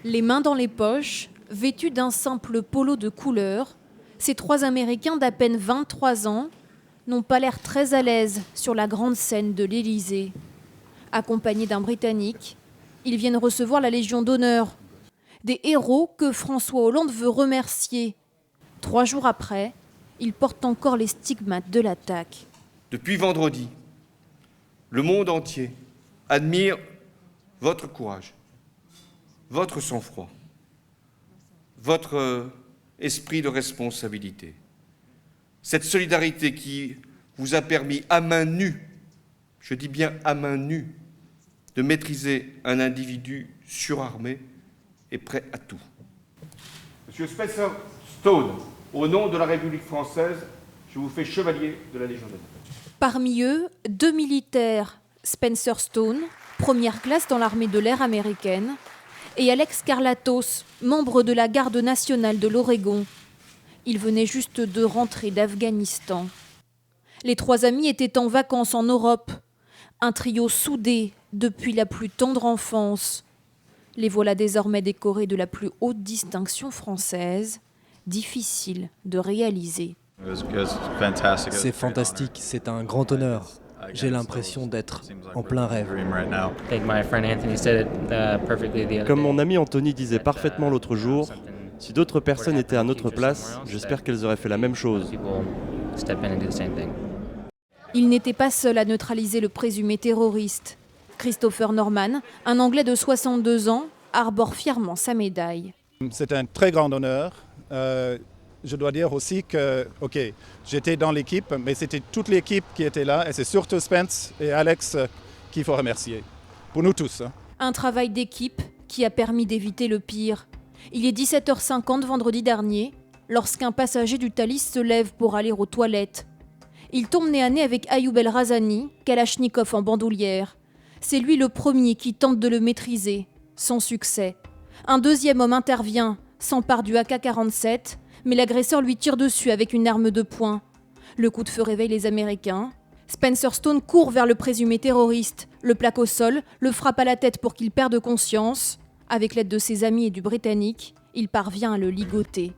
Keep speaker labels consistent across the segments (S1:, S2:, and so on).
S1: Les mains dans les poches, vêtus d'un simple polo de couleur, ces trois Américains d'à peine 23 ans n'ont pas l'air très à l'aise sur la grande scène de l'Élysée. Accompagnés d'un Britannique, ils viennent recevoir la Légion d'honneur. Des héros que François Hollande veut remercier. 3 jours après, ils portent encore les stigmates de l'attaque.
S2: Depuis vendredi, le monde entier admire votre courage, votre sang-froid, votre esprit de responsabilité. Cette solidarité qui vous a permis à main nue, je dis bien à main nue, de maîtriser un individu surarmé et prêt à tout. Monsieur Spencer Stone, au nom de la République française, je vous fais chevalier de la Légion d'honneur.
S1: Parmi eux, 2 militaires, Spencer Stone, première classe dans l'armée de l'air américaine, et Alex Karlatos, membre de la garde nationale de l'Oregon. Ils venaient juste de rentrer d'Afghanistan. Les 3 amis étaient en vacances en Europe, un trio soudé depuis la plus tendre enfance. Les voilà désormais décorés de la plus haute distinction française, difficile de réaliser.
S3: C'est fantastique, c'est un grand honneur. J'ai l'impression d'être en plein rêve.
S4: Comme mon ami Anthony disait parfaitement l'autre jour, si d'autres personnes étaient à notre place, j'espère qu'elles auraient fait la même chose.
S1: Il n'était pas seul à neutraliser le présumé terroriste. Christopher Norman, un Anglais de 62 ans, arbore fièrement sa médaille.
S5: C'est un très grand honneur. Je dois dire aussi que, j'étais dans l'équipe, mais c'était toute l'équipe qui était là, et c'est surtout Spence et Alex qu'il faut remercier. Pour nous tous.
S1: Un travail d'équipe qui a permis d'éviter le pire. Il est 17h50 vendredi dernier, lorsqu'un passager du Thalys se lève pour aller aux toilettes. Il tombe nez à nez avec Ayoub El Razani, Kalachnikov en bandoulière. C'est lui le premier qui tente de le maîtriser, sans succès. Un deuxième homme intervient, s'empare du AK-47, mais l'agresseur lui tire dessus avec une arme de poing. Le coup de feu réveille les Américains. Spencer Stone court vers le présumé terroriste, le plaque au sol, le frappe à la tête pour qu'il perde conscience. Avec l'aide de ses amis et du Britannique, il parvient à le ligoter.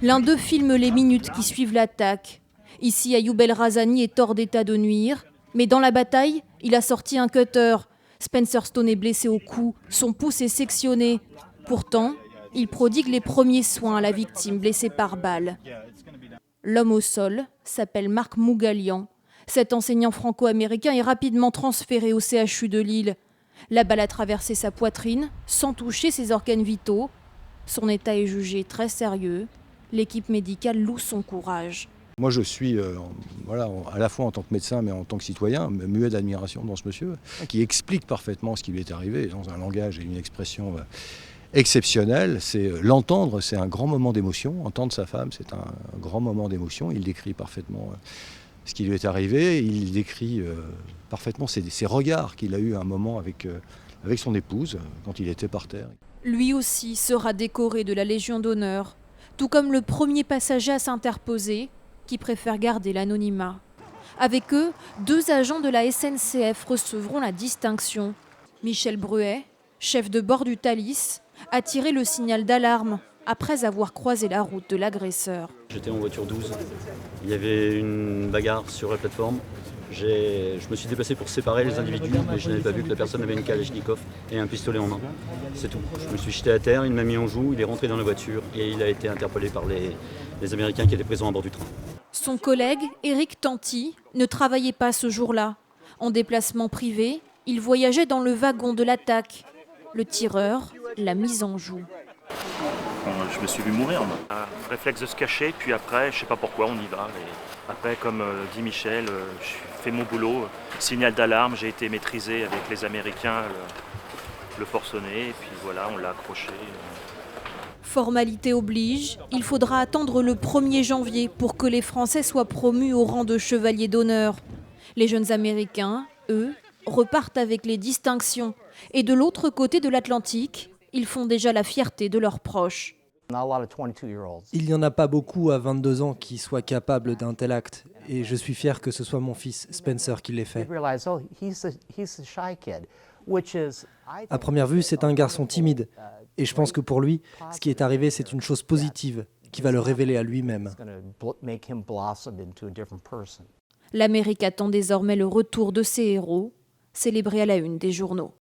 S1: L'un d'eux filme les minutes qui suivent l'attaque. Ici, Ayoub El Razani est hors d'état de nuire, mais dans la bataille, il a sorti un cutter. Spencer Stone est blessé au cou, son pouce est sectionné. Pourtant, il prodigue les premiers soins à la victime blessée par balle. L'homme au sol s'appelle Marc Mougalian. Cet enseignant franco-américain est rapidement transféré au CHU de Lille. La balle a traversé sa poitrine, sans toucher ses organes vitaux. Son état est jugé très sérieux. L'équipe médicale loue son courage.
S6: Moi, je suis à la fois en tant que médecin, mais en tant que citoyen, muet d'admiration dans ce monsieur, qui explique parfaitement ce qui lui est arrivé, dans un langage et une expression exceptionnelle. L'entendre, c'est un grand moment d'émotion. Entendre sa femme, c'est un grand moment d'émotion. Il décrit parfaitement ce qui lui est arrivé. Il décrit parfaitement ses regards qu'il a eu à un moment avec son épouse, quand il était par terre.
S1: Lui aussi sera décoré de la Légion d'honneur, tout comme le premier passager à s'interposer, qui préfèrent garder l'anonymat. Avec eux, 2 agents de la SNCF recevront la distinction. Michel Bruet, chef de bord du Thalys, a tiré le signal d'alarme après avoir croisé la route de l'agresseur.
S7: J'étais en voiture 12, il y avait une bagarre sur la plateforme. Je me suis déplacé pour séparer les individus, mais je n'avais pas vu que la personne avait une Kalachnikov et un pistolet en main. C'est tout. Je me suis jeté à terre, il m'a mis en joue, il est rentré dans la voiture et il a été interpellé par les Américains qui étaient présents à bord du train.
S1: Son collègue, Éric Tanti, ne travaillait pas ce jour-là. En déplacement privé, il voyageait dans le wagon de l'attaque. Le tireur l'a mis en joue.
S8: Je me suis vu mourir. Un réflexe de se cacher, puis après, je sais pas pourquoi, on y va. Et après, comme dit Michel, je fais mon boulot. Signal d'alarme, j'ai été maîtrisé avec les Américains, le forcené, et puis voilà, on l'a accroché.
S1: Formalité oblige, il faudra attendre le 1er janvier pour que les Français soient promus au rang de chevalier d'honneur. Les jeunes Américains, eux, repartent avec les distinctions. Et de l'autre côté de l'Atlantique, ils font déjà la fierté de leurs proches.
S3: Il n'y en a pas beaucoup à 22 ans qui soient capables d'un tel acte. Et je suis fier que ce soit mon fils Spencer qui l'ait fait. À première vue, c'est un garçon timide. Et je pense que pour lui, ce qui est arrivé, c'est une chose positive qui va le révéler à lui-même.
S1: L'Amérique attend désormais le retour de ses héros, célébré à la une des journaux.